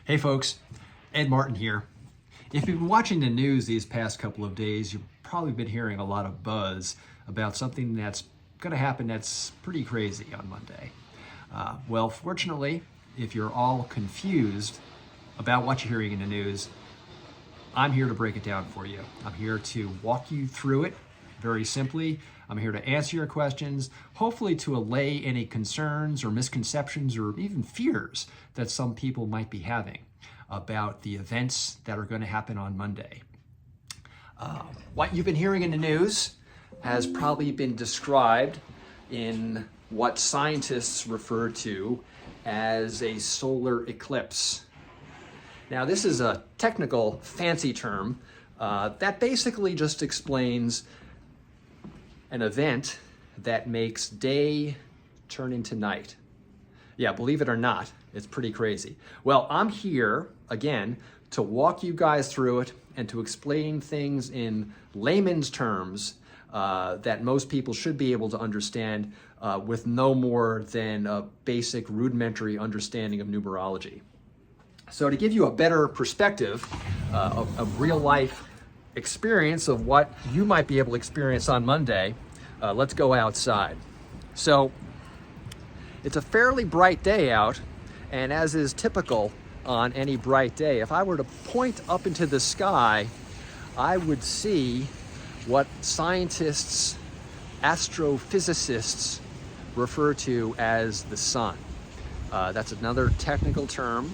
Hey folks, Ed Martin here. If you've been watching the news these past couple of days, you've probably been hearing a lot of buzz about something that's going to happen that's pretty crazy on Monday. Well, fortunately, if you're all confused about what you're hearing in the news, I'm here to break it down for you. I'm here to walk you through it very simply. I'm here to answer your questions, hopefully to allay any concerns or misconceptions or even fears that some people might be having about the events that are going to happen on Monday. What you've been hearing in the news has probably been described in what scientists refer to as a solar eclipse. Now, this is a technical, fancy term that basically just explains an event that makes day turn into night. Yeah, believe it or not, it's pretty crazy. Well, I'm here, again, to walk you guys through it and to explain things in layman's terms that most people should be able to understand with no more than a basic rudimentary understanding of numerology. So to give you a better perspective of real life experience of what you might be able to experience on Monday, let's go outside. So it's a fairly bright day out, and as is typical on any bright day, if I were to point up into the sky, I would see what scientists, astrophysicists refer to as the sun. That's another technical term.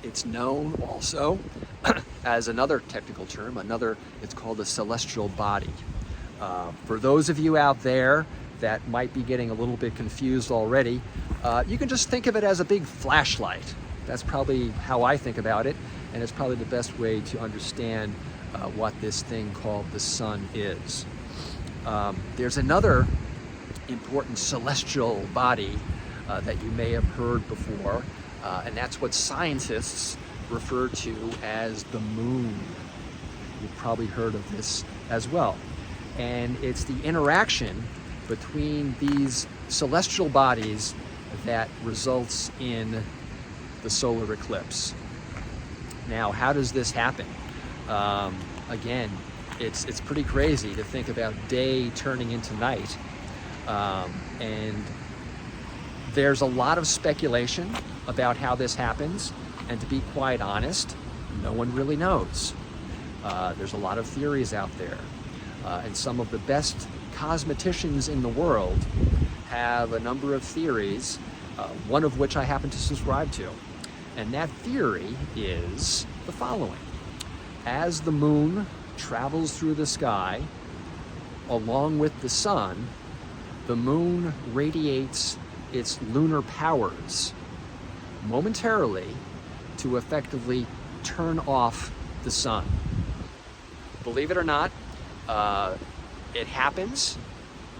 It's known also as another technical term, it's called a celestial body. For those of you out there that might be getting a little bit confused already, you can just think of it as a big flashlight. That's probably how I think about it, and it's probably the best way to understand what this thing called the sun is. There's another important celestial body that you may have heard before, and that's what scientists refer to as the moon. You've probably heard of this as well. And it's the interaction between these celestial bodies that results in the solar eclipse. Now, how does this happen? Again, it's pretty crazy to think about day turning into night. And there's a lot of speculation about how this happens, and to be quite honest, no one really knows. There's a lot of theories out there, and some of the best cosmeticians in the world have a number of theories, one of which I happen to subscribe to. And that theory is the following. As the moon travels through the sky, along with the sun, the moon radiates its lunar powers momentarily to effectively turn off the sun. Believe it or not, it happens.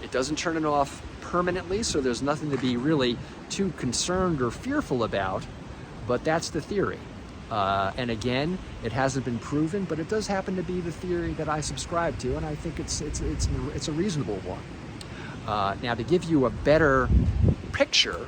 It doesn't turn it off permanently, so there's nothing to be really too concerned or fearful about, but that's the theory. And again, it hasn't been proven, but it does happen to be the theory that I subscribe to, and I think it's a reasonable one. Now, to give you a better picture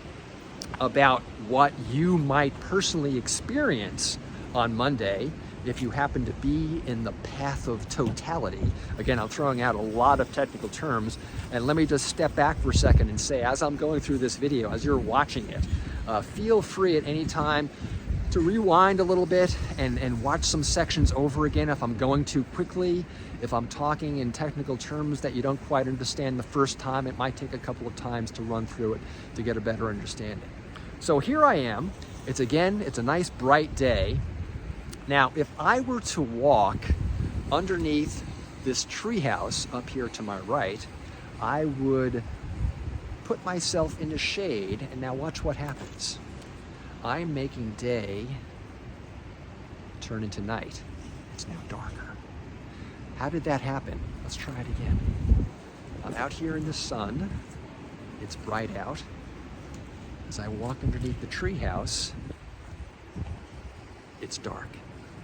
about what you might personally experience on Monday if you happen to be in the path of totality. Again, I'm throwing out a lot of technical terms, and let me just step back for a second and say, as I'm going through this video, as you're watching it, feel free at any time to rewind a little bit and watch some sections over again if I'm going too quickly. If I'm talking in technical terms that you don't quite understand the first time, it might take a couple of times to run through it to get a better understanding. So here I am. It's a nice bright day. Now, if I were to walk underneath this treehouse up here to my right, I would put myself in the shade, and now watch what happens. I'm making day turn into night. It's now darker. How did that happen? Let's try it again. I'm out here in the sun. It's bright out. As I walk underneath the treehouse, it's dark.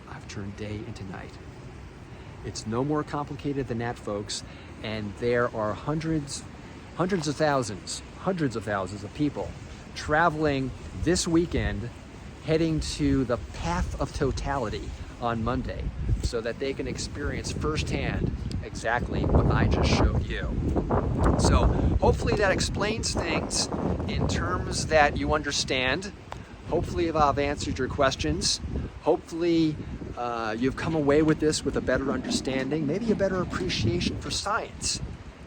I've turned day into night. It's no more complicated than that, folks, and there are hundreds of thousands of people traveling this weekend heading to the path of totality on Monday so that they can experience firsthand exactly what I just showed you. So hopefully that explains things in terms that you understand. Hopefully I've answered your questions. Hopefully you've come away with this with a better understanding, maybe a better appreciation for science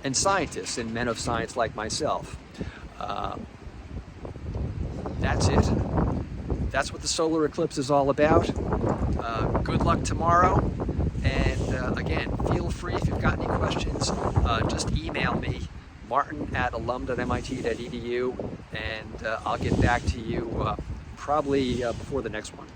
and scientists and men of science like myself. That's it. That's what the solar eclipse is all about. Good luck tomorrow. And again, feel free if you've got any questions, just email me, martin@alum.mit.edu, and I'll get back to you probably before the next one.